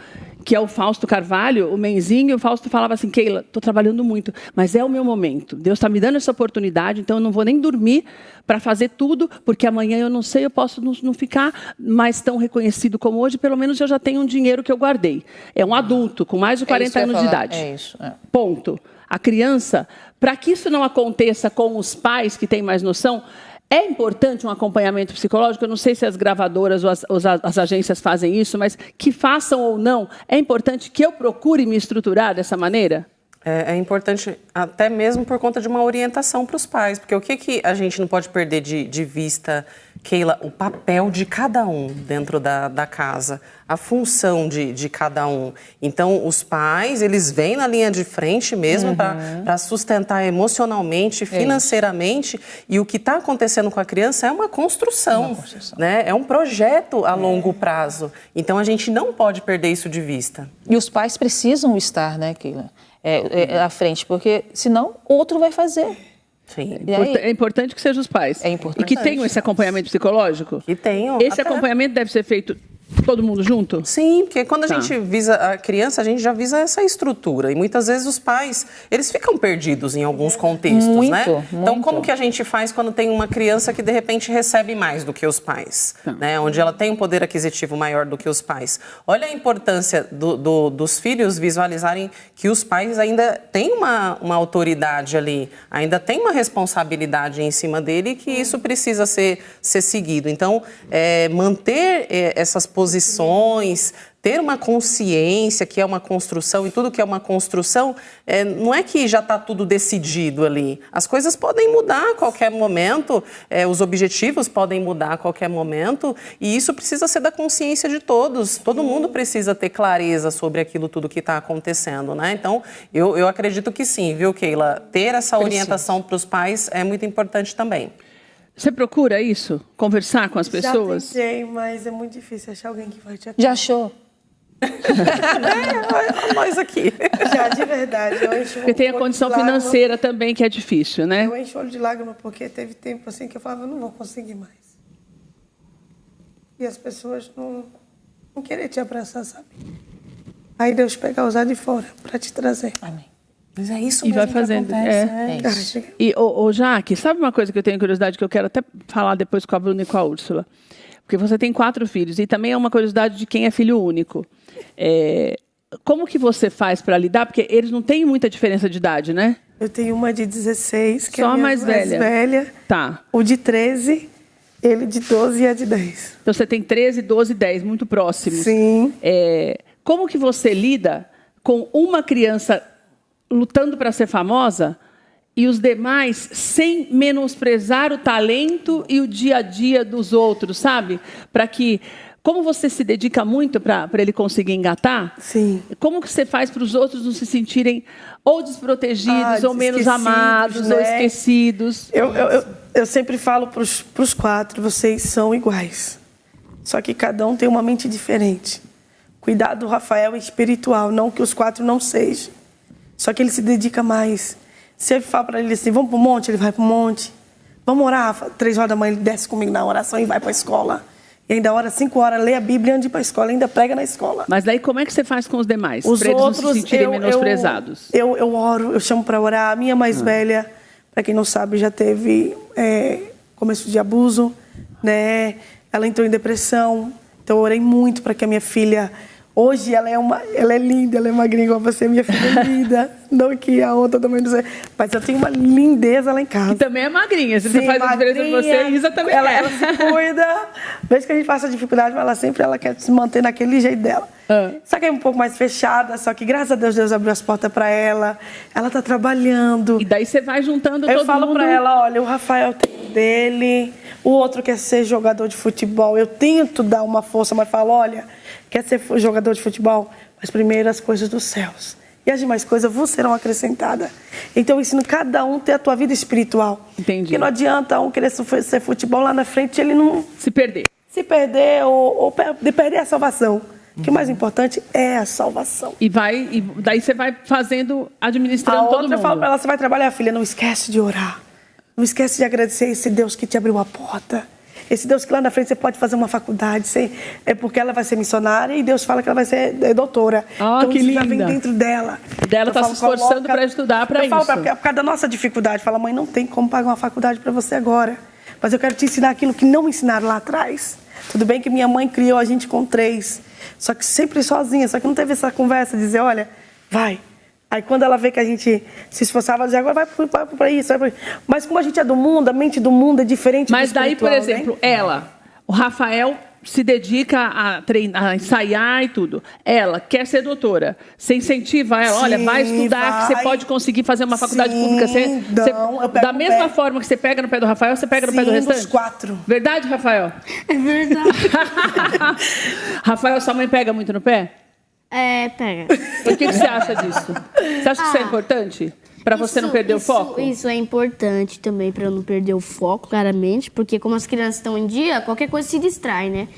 que é o Fausto Carvalho, o Menzinho, e o Fausto falava assim, Keila, estou trabalhando muito, mas é o meu momento. Deus está me dando essa oportunidade, então eu não vou nem dormir para fazer tudo, porque amanhã eu não sei, eu posso não ficar mais tão reconhecido como hoje, pelo menos eu já tenho um dinheiro que eu guardei. É um adulto, com mais de 40 anos de idade. É isso. Ponto. A criança, para que isso não aconteça com os pais que têm mais noção, é importante um acompanhamento psicológico. Eu não sei se as gravadoras ou as agências fazem isso, mas que façam ou não, é importante que eu procure me estruturar dessa maneira? É importante até mesmo por conta de uma orientação para os pais, porque o que a gente não pode perder de vista, Keila, o papel de cada um dentro da casa, a função de cada um. Então, os pais, eles vêm na linha de frente mesmo para sustentar emocionalmente, financeiramente, e o que está acontecendo com a criança é uma construção, né? É um projeto a longo prazo. Então, a gente não pode perder isso de vista. E os pais precisam estar, né, Keila? À frente, porque senão outro vai fazer. Sim. É importante que sejam os pais. É importante. E que tenham esse acompanhamento psicológico? Que tenham. Esse acompanhamento deve ser feito todo mundo junto? Sim, porque quando a gente visa a criança, a gente já visa essa estrutura. E muitas vezes os pais, eles ficam perdidos em alguns contextos, né? Então, como que a gente faz quando tem uma criança que, de repente, recebe mais do que os pais? Né? Onde ela tem um poder aquisitivo maior do que os pais. Olha a importância dos filhos visualizarem que os pais ainda têm uma autoridade ali, ainda tem uma responsabilidade em cima dele e que isso precisa ser seguido. Então, manter essas posições, ter uma consciência que é uma construção, e tudo que é uma construção, não é que já está tudo decidido ali. As coisas podem mudar a qualquer momento, os objetivos podem mudar a qualquer momento, e isso precisa ser da consciência de todos. Todo mundo precisa ter clareza sobre aquilo tudo que está acontecendo, né? Então, eu acredito que sim, viu, Keila? Ter essa orientação para os pais é muito importante também. Você procura isso? Conversar com as pessoas? Já tentei, mas é muito difícil achar alguém que vai te atender. Já achou? Nós aqui. Já, de verdade. Eu encho Porque tem a condição financeira também, que é difícil, né? Eu encho o olho de lágrima porque teve tempo assim que eu falava, eu não vou conseguir mais. E as pessoas não querem te abraçar, sabe? Aí Deus pega usar de fora para te trazer. Amém. Mas é isso E mesmo vai fazendo. que acontece. Isso. E, Jaque, sabe uma coisa que eu tenho curiosidade, que eu quero até falar depois com a Bruna e com a Úrsula? Porque você tem 4 filhos, e também é uma curiosidade de quem é filho único. Como que você faz para lidar? Porque eles não têm muita diferença de idade, né? Eu tenho uma de 16, que só é a minha mais velha. Tá. O de 13, ele de 12 e a de 10. Então você tem 13, 12 e 10, muito próximos. Sim. Como que você lida com uma criança lutando para ser famosa e os demais sem menosprezar o talento e o dia a dia dos outros, sabe? Para que, como você se dedica muito para ele conseguir engatar, sim, como que você faz para os outros não se sentirem ou desprotegidos, ou menos amados, né? Ou esquecidos? Eu sempre falo para os 4, vocês são iguais. Só que cada um tem uma mente diferente. Cuidado, o Rafael é espiritual, não que os 4 não sejam. Só que ele se dedica mais. Se eu falar para ele assim, vamos para o monte, ele vai para o monte. Vamos orar, 3 horas da manhã ele desce comigo na oração e vai para a escola. E ainda ora 5 horas, lê a Bíblia antes de ir para a escola, ainda prega na escola. Mas daí como é que você faz com os demais? Os para eles outros, não se sentirem menosprezados. Eu oro, eu chamo para orar. A minha mais velha, para quem não sabe, já teve começo de abuso, né? Ela entrou em depressão. Então eu orei muito para que a minha filha... Hoje ela é linda, ela é magrinha igual você, minha filha é linda. Não que a outra também não sei. Mas eu tenho uma lindeza lá em casa. E também é magrinha. Se sim, você faz a diferença de você, a Isa também ela se cuida. Desde que a gente passa dificuldade, ela quer se manter naquele jeito dela. Só que é um pouco mais fechada, só que graças a Deus abriu as portas para ela. Ela está trabalhando. E daí você vai juntando todo mundo. Eu falo para ela, olha, o Rafael tem dele, o outro quer ser jogador de futebol. Eu tento dar uma força, mas falo, olha... Quer ser jogador de futebol? Mas primeiro as coisas dos céus. e as demais coisas vos serão acrescentadas. Então eu ensino cada um ter a tua vida espiritual. Entendi. Porque não adianta um querer ser futebol lá na frente, ele não Se perder. se perder ou de perder a salvação. Que o mais importante é a salvação. E daí você vai fazendo, administrando A todo outra mundo. fala pra ela, você vai trabalhar, filha, não esquece de orar. Não esquece de agradecer a esse Deus que te abriu a porta. Esse Deus que lá na frente você pode fazer uma faculdade. É porque ela vai ser missionária e Deus fala que ela vai ser doutora. Então Que isso já vem linda. dentro dela. Dela tá se esforçando para estudar para isso. Eu falo por causa da nossa dificuldade. Fala, mãe, não tem como pagar uma faculdade para você agora. Mas eu quero te ensinar aquilo que não me ensinaram lá atrás. Tudo bem que minha mãe criou a gente com 3. Só que sempre sozinha. Só que não teve essa conversa de dizer, olha, vai. Aí quando ela vê que a gente se esforçava, ela dizia, agora vai para isso, vai pra isso. Mas como a gente é do mundo, a mente do mundo é diferente Mas do daí, por espiritual, exemplo, né? o Rafael se dedica a treinar, a ensaiar e tudo. Ela quer ser doutora. Você incentiva ela, olha, vai estudar, que você pode conseguir fazer uma faculdade pública. Eu pego Da no mesma pé. forma que você pega no pé do Rafael, você pega no pé do restante? Dos 4. Verdade, Rafael? É verdade. Rafael, sua mãe pega muito no pé? Pega. O que você acha disso? Você acha que isso é importante? Para você não perder o foco? Isso é importante também para eu não perder o foco, claramente, porque como as crianças estão em dia, qualquer coisa se distrai, né?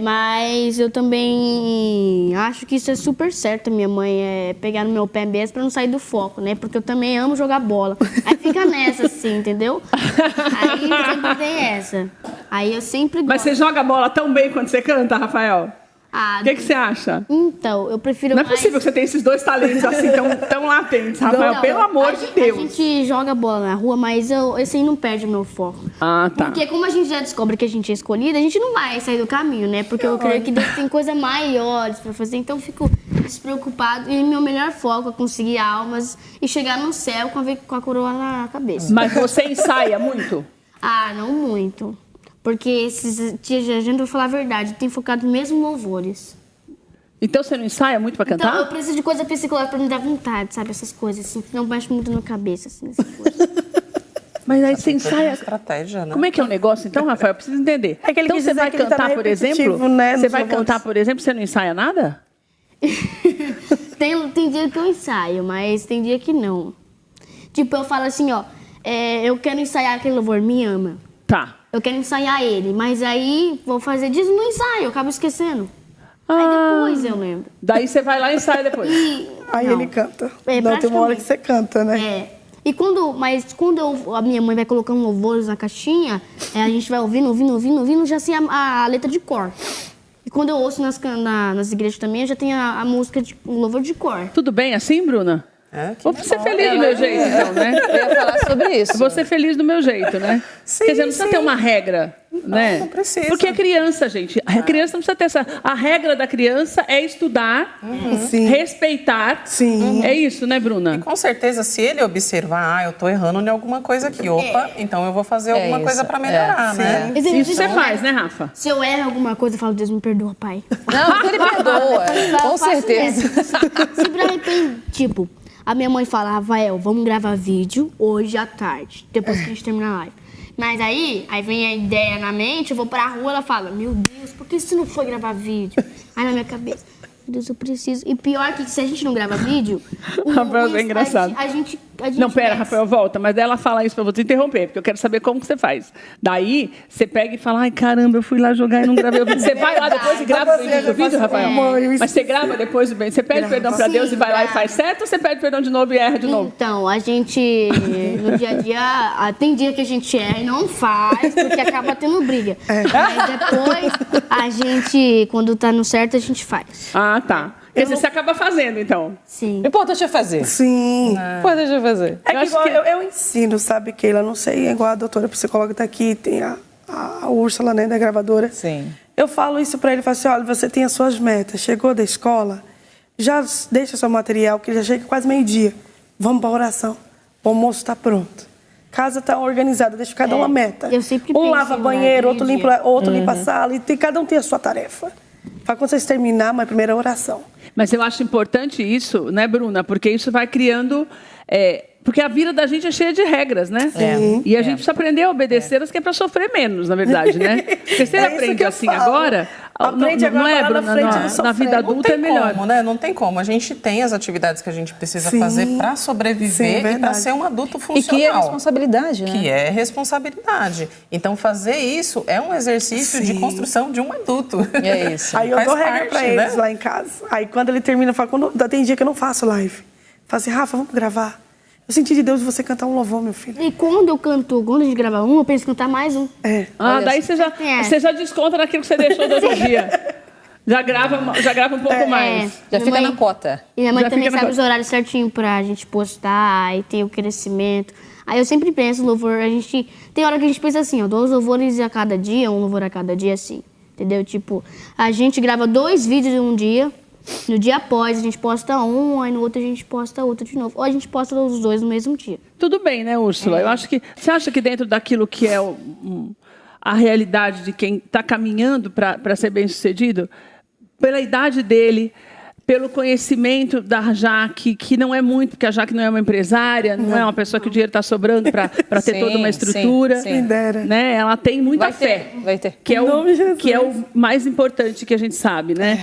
Mas eu também acho que isso é super certo, minha mãe pegar no meu pé mesmo para não sair do foco, né? Porque eu também amo jogar bola. Aí fica nessa, assim, entendeu? Aí sempre tem essa. Aí eu sempre gosto. Mas você joga bola tão bem quando você canta, Rafael? O que você acha? Então, eu prefiro Não é mais... possível que você tenha esses dois talentos assim tão latentes, Rafael. Não, Pelo amor de Deus. A gente joga bola na rua, mas esse aí não perde o meu foco. Ah, tá. Porque como a gente já descobre que a gente é escolhida, a gente não vai sair do caminho, né? Porque eu creio que Deus tem coisas maiores pra fazer. Então eu fico despreocupado. E meu melhor foco é conseguir almas e chegar no céu com a coroa na cabeça. Mas você ensaia muito? Não muito. Porque esses dias a gente vai falar a verdade, tem focado mesmo em louvores. Então você não ensaia muito pra cantar? Então eu preciso de coisa psicológica pra me dar vontade, sabe? Essas coisas, assim, que não mexe muito na cabeça, assim, essas coisas. Mas aí você ensaia. Estratégia, né? Como é que é o negócio, então, Rafael? Eu preciso entender. É que ele Então quis você dizer vai que ele cantar, tá por repetitivo, exemplo? né, Você nos vai louvores. cantar, por exemplo, você não ensaia nada? Tem dia que eu ensaio, mas tem dia que não. Tipo, eu falo assim, ó, eu quero ensaiar aquele louvor, Me Ama. Tá. Eu quero ensaiar ele, mas aí vou fazer disso no ensaio, eu acabo esquecendo. Aí depois eu lembro. Daí você vai lá e ensaia depois. Aí Não. ele canta. É, Não, tem uma hora que praticamente. você canta, né? E quando a minha mãe vai colocando louvores na caixinha, a gente vai ouvindo, já sei a letra de cor. E quando eu ouço nas igrejas também, eu já tenho a música, o louvor de cor. Tudo bem assim, Bruna? Que Vou ser bom. feliz do meu jeito, então, né? Eu ia falar sobre isso. Vou ser feliz do meu jeito, né? Sim, Quer dizer, não precisa sim. ter uma regra, né? não precisa. Porque é criança, gente. A criança não precisa ter essa... A regra da criança é estudar, Sim. respeitar. Sim. É isso, né, Bruna? Com certeza, se ele observar, eu tô errando em alguma coisa aqui. Opa, então eu vou fazer alguma isso. coisa para melhorar, né? Isso você faz, né, Rafa? Se eu erro alguma coisa, eu falo, Deus me perdoa, pai. Não, ele perdoa, com Eu faço certeza. essa. Se de repente, tipo, a minha mãe fala, Rafael, vamos gravar vídeo hoje à tarde, depois que a gente terminar a live. Mas aí vem a ideia na mente, eu vou pra rua, ela fala, meu Deus, por que você não foi gravar vídeo? Aí na minha cabeça, meu Deus, eu preciso. E pior que se a gente não grava vídeo... Rafael, é engraçado. A gente Não, pera, desce. Rafael, volta. Mas daí ela fala isso pra você interromper, porque eu quero saber como que você faz. Daí, você pega e fala, ai, caramba, eu fui lá jogar e não gravei o vídeo. Você vai lá depois e grava o vídeo, Rafael? Mas você grava depois o vídeo. Você pede perdão pra Deus e vai lá e faz certo, ou você pede perdão de novo e erra de novo? Então, a gente, no dia a dia, tem dia que a gente erra e não faz, porque acaba tendo briga. Mas depois, a gente, quando tá no certo, a gente faz. Ah, tá. Quer dizer, você acaba fazendo, então. Sim. O importante é fazer. Sim. O importante é fazer. É que acho igual que- eu ensino, sabe, Keila? Não sei, é igual a doutora psicóloga tá aqui, tem a Úrsula, né, da gravadora. Sim. Eu falo isso pra ele, falo assim, olha, você tem as suas metas, chegou da escola, já deixa seu material, que já chega quase meio-dia. Vamos pra oração. O almoço tá pronto. Casa tá organizada, deixa cada uma meta. eu sempre Um penso lava em banheiro, horário, outro limpa a sala, e cada um tem a sua tarefa. Para quando vocês terminar, mas primeiro a oração. Mas eu acho importante isso, né, Bruna? Porque isso vai criando... porque a vida da gente é cheia de regras, né? E a gente precisa aprender a obedecê-las, que é para sofrer menos, na verdade, né? Porque se você É isso aprende que eu assim falo. agora, Aprende agora não é, lá na Bruna? frente, não sofrer. Na vida adulta é melhor. Como, né? Não tem como. A gente tem as atividades que a gente precisa fazer para sobreviver e para ser um adulto funcional. E que é responsabilidade, né? Que é responsabilidade. Então, fazer isso é um exercício de construção de um adulto. É isso. Aí eu Faz dou regra parte, pra eles lá em casa. Aí quando ele termina, eu falo, tem dia que eu não faço live. Fala assim, Rafa, vamos gravar. Eu senti de Deus você cantar um louvor, meu filho. E quando a gente grava um, eu penso em cantar mais um. Daí você já desconta naquilo que você deixou do outro dia. Já grava um pouco mais. Já fica na cota. E minha mãe Já também fica na sabe os horários certinho pra gente postar e ter o crescimento. Aí eu sempre penso, louvor, tem hora que a gente pensa assim, 2 louvores a cada dia, 1 louvor a cada dia, assim. Entendeu? Tipo, a gente grava 2 vídeos em um dia. No dia após, a gente posta um, aí no outro a gente posta outro de novo. Ou a gente posta os 2 no mesmo dia. Tudo bem, né, Úrsula? Eu acho que... Você acha que dentro daquilo que é a realidade de quem está caminhando para ser bem-sucedido, pela idade dele, pelo conhecimento da Jaque, que não é muito, porque a Jaque não é uma empresária, não é uma pessoa que o dinheiro está sobrando para ter toda uma estrutura. Sim. Né? Ela tem muita fé. Vai ter. Que é o mais importante que a gente sabe, né?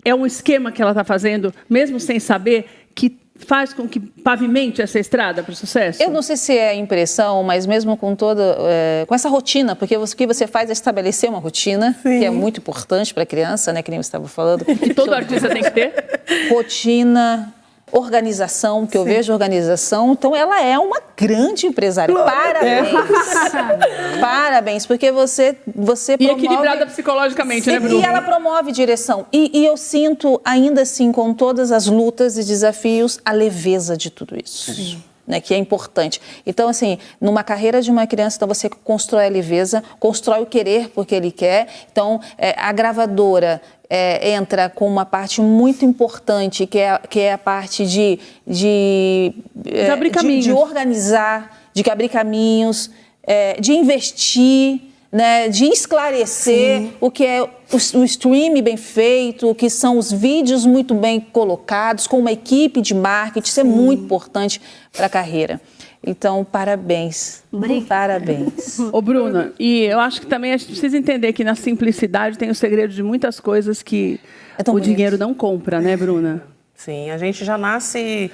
É um esquema que ela está fazendo, mesmo sem saber, que faz com que pavimente essa estrada para o sucesso? Eu não sei se é impressão, mas mesmo com com essa rotina, porque o que você faz é estabelecer uma rotina, que é muito importante para a criança, né, que nem você estava falando. Que todo artista tem que ter. Rotina, organização, que eu vejo organização. Então, ela é uma grande empresária. Parabéns. Parabéns, porque você promove... E equilibrada psicologicamente, né, Bruno? E ela promove direção. E eu sinto, ainda assim, com todas as lutas e desafios, a leveza de tudo isso. Né, que é importante. Então, assim, numa carreira de uma criança, então você constrói a leveza, constrói o querer porque ele quer. Então, a gravadora entra com uma parte muito importante, que é a parte de organizar, de abrir caminhos, de investir, né, de esclarecer o que é o stream bem feito, o que são os vídeos muito bem colocados, com uma equipe de marketing. Isso é muito importante para a carreira. Então, parabéns. Parabéns. Ô, Bruna, e eu acho que também a gente precisa entender que na simplicidade tem o segredo de muitas coisas que o dinheiro não compra, né, Bruna? Sim, a gente já nasce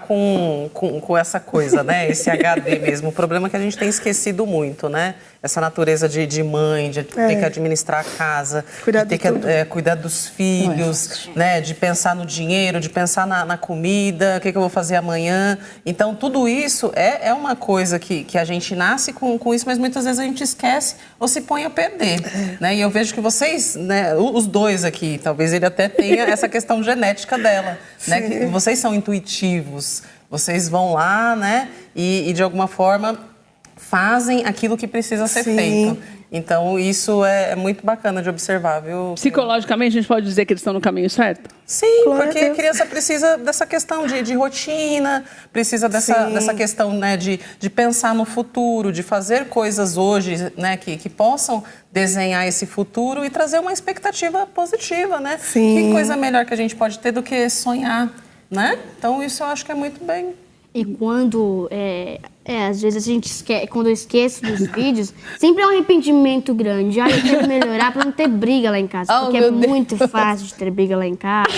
com essa coisa, né? Esse HD mesmo. O problema é que a gente tem esquecido muito, né? Essa natureza de mãe, de ter que administrar a casa, de ter que cuidar dos filhos, né? De pensar no dinheiro, de pensar na comida, o que eu vou fazer amanhã. Então, tudo isso é uma coisa que a gente nasce com isso, mas muitas vezes a gente esquece ou se põe a perder, né? E eu vejo que vocês, né, os dois aqui, talvez ele até tenha essa questão genética dela, né? Que vocês são intuitivos, vocês vão lá, né? E de alguma forma fazem aquilo que precisa ser feito. Então, isso é muito bacana de observar, viu? Psicologicamente, a gente pode dizer que eles estão no caminho certo? Sim, porque a criança precisa dessa questão de rotina, precisa dessa questão, né, de pensar no futuro, de fazer coisas hoje, né, que possam desenhar esse futuro e trazer uma expectativa positiva, né? Que coisa melhor que a gente pode ter do que sonhar, né? Então, isso eu acho que é muito bem. E quando, às vezes a gente esquece, quando eu esqueço dos vídeos, sempre é um arrependimento grande. Eu quero melhorar pra não ter briga lá em casa. Porque é muito fácil de ter briga lá em casa.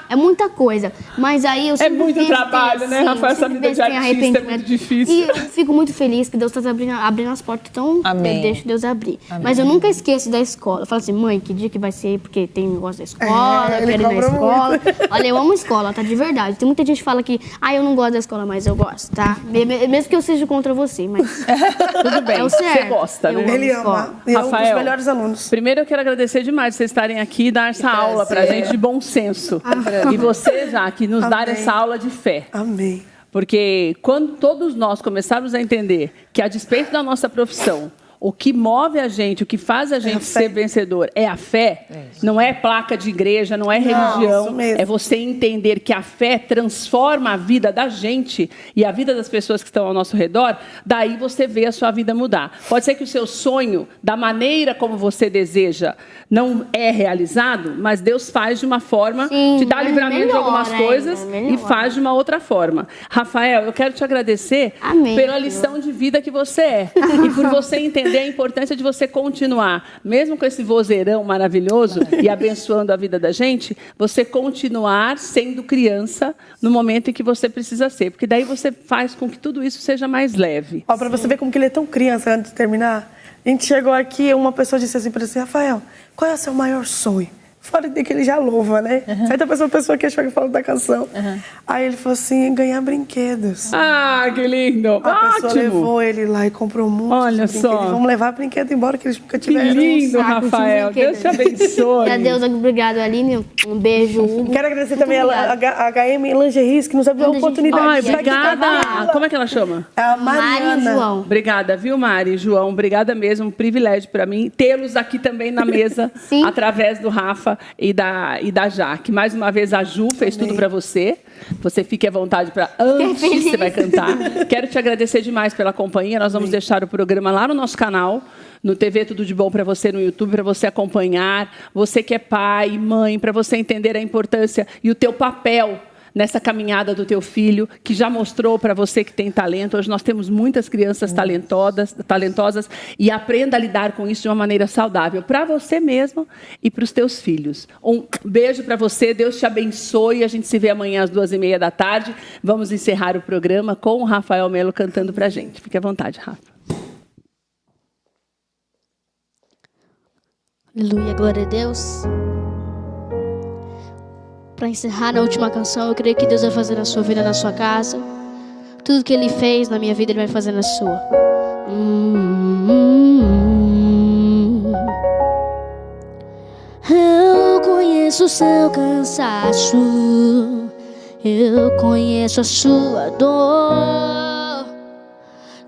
É muita coisa. Mas aí eu sempre muito trabalho, né, Rafael? Essa vida de artista é muito difícil. E eu fico muito feliz que Deus está abrindo as portas. Então, eu deixo Deus abrir. Amém. Mas eu nunca esqueço da escola. Eu falo assim, mãe, que dia que vai ser? Porque tem negócio da escola, eu quero ir na escola. Muito. Olha, eu amo escola, tá? De verdade. Tem muita gente que fala que, eu não gosto da escola, mas eu gosto, tá? Mesmo que eu seja contra você, mas... Tudo bem, você gosta, né? Ele ama. E é um dos melhores alunos. Primeiro eu quero agradecer demais vocês estarem aqui e dar essa aula pra gente de bom senso. E você, Jaque, nos dar essa aula de fé. Amém. Porque quando todos nós começarmos a entender que, a despeito da nossa profissão, o que move a gente, o que faz a gente ser vencedor é a fé, não é placa de igreja, não é religião, é você entender que a fé transforma a vida da gente e a vida das pessoas que estão ao nosso redor, daí você vê a sua vida mudar. Pode ser que o seu sonho, da maneira como você deseja, não é realizado, mas Deus faz de uma forma, te dá livramento de algumas coisas e faz de uma outra forma. Rafael, eu quero te agradecer pela lição de vida que você é e por você entender e a importância de você continuar, mesmo com esse vozeirão maravilhoso e abençoando a vida da gente, você continuar sendo criança no momento em que você precisa ser, porque daí você faz com que tudo isso seja mais leve. Ó, pra você ver como que ele é tão criança, antes de terminar, a gente chegou aqui, uma pessoa disse assim pra ele, Rafael, qual é o seu maior sonho? Fora de que ele já louva, né? Certa pessoa que chega e fala da canção. Aí ele falou assim, ganhar brinquedos. Ah, que lindo! A pessoa Ótimo! levou ele lá e comprou muito. Olha só. Vamos levar brinquedo embora, que eles nunca Que tiveram. lindo, Rafael! Deus te abençoe! Adeus, obrigado, Aline. Um beijo, Hugo. Quero agradecer também a HM Lingeries, que nos abriu a oportunidade Ai, de estar aqui com a obrigada! Dala. Como é que ela chama? A Mário e Mariana. João. Obrigada, viu, Mari e João? Obrigada mesmo, um privilégio para mim tê-los aqui também na mesa, Sim. através do Rafa e da Jaque. Mais uma vez, a Ju fez tudo para você. Você fique à vontade para antes você vai cantar. Quero te agradecer demais pela companhia. Nós vamos deixar o programa lá no nosso canal, no TV Tudo de Bom para você, no YouTube, para você acompanhar. Você que é pai e mãe, para você entender a importância e o teu papel nessa caminhada do teu filho, que já mostrou para você que tem talento. Hoje nós temos muitas crianças talentosas e aprenda a lidar com isso de uma maneira saudável, para você mesmo e para os teus filhos. Um beijo para você, Deus te abençoe. A gente se vê amanhã às 2h30 da tarde. Vamos encerrar o programa com o Rafael Melo cantando para a gente. Fique à vontade, Rafa. Aleluia, glória a Deus. Para encerrar na última canção, eu creio que Deus vai fazer na sua vida, na sua casa. Tudo que Ele fez na minha vida, Ele vai fazer na sua. Eu conheço o seu cansaço, eu conheço a sua dor.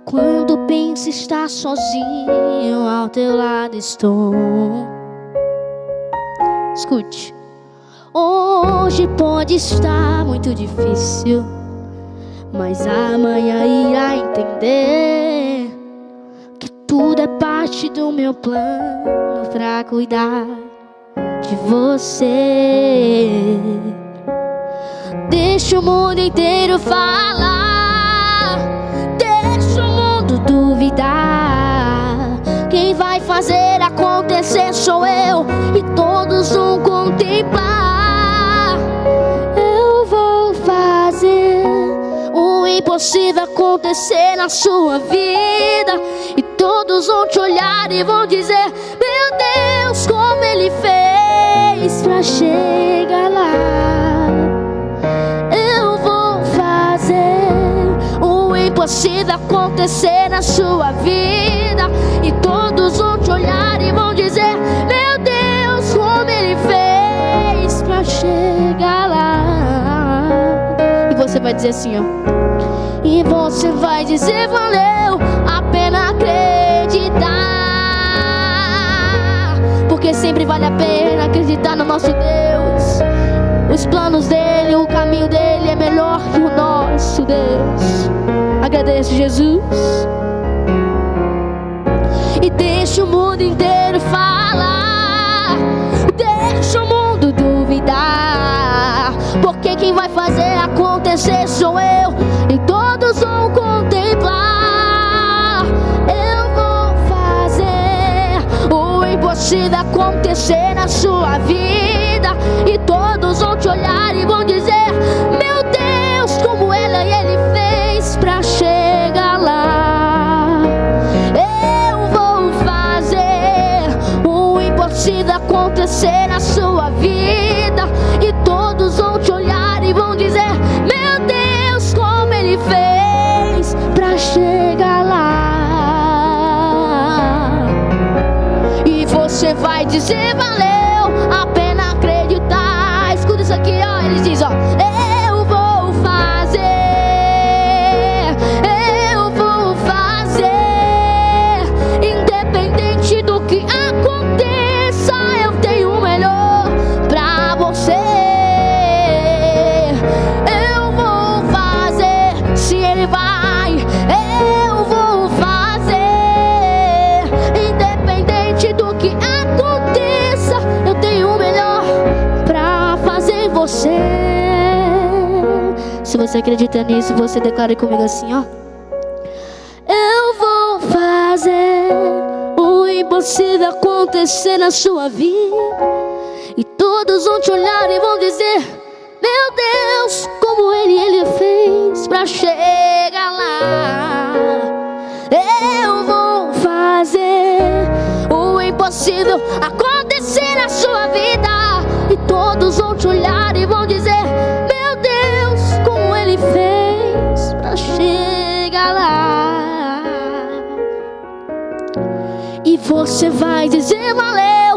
Quando pensa estar sozinho, ao teu lado estou. Escute. Hoje pode estar muito difícil, mas amanhã irá entender que tudo é parte do meu plano pra cuidar de você. Deixa o mundo inteiro falar, deixa o mundo duvidar. Quem vai fazer acontecer sou eu, e todos vão contemplar. O impossível acontecer na sua vida, e todos vão te olhar e vão dizer: meu Deus, como Ele fez pra chegar lá. Eu vou fazer o impossível acontecer na sua vida, e todos vão te olhar e vão dizer: meu Deus, como Ele fez pra chegar lá. Você vai dizer assim, ó. E você vai dizer: valeu a pena acreditar, porque sempre vale a pena acreditar no nosso Deus. Os planos dele, o caminho dele é melhor que o nosso Deus. Agradeço, Jesus. E deixa o mundo inteiro falar, deixa o mundo duvidar, porque quem vai fazer acontecer sou eu, e todos vão contemplar. Eu vou fazer o impossível acontecer na sua vida, e todos vão te olhar e vão dizer: meu Deus, como Ele fez pra chegar lá. Eu vou fazer o impossível acontecer na sua vida, e todos vão te olhar e vão dizer: meu Deus, como Ele fez pra chegar lá. E você vai dizer: valeu a pena acreditar. Escuta isso aqui, ó. Ele diz, ó: eu vou fazer, eu vou fazer, independente do que aconteça, eu tenho o melhor pra você. Eu vou fazer, se Ele vai, eu vou fazer, independente do que aconteça, eu tenho o melhor pra fazer em você. Se você acredita nisso, você declara comigo assim, ó: eu vou fazer impossível acontecer na sua vida. E todos vão te olhar e vão dizer: meu Deus, como ele fez pra chegar lá. Eu vou fazer o impossível acontecer na sua vida. E todos vão te olhar e vão dizer: meu Deus, como ele fez pra chegar lá. E você vai dizer: valeu.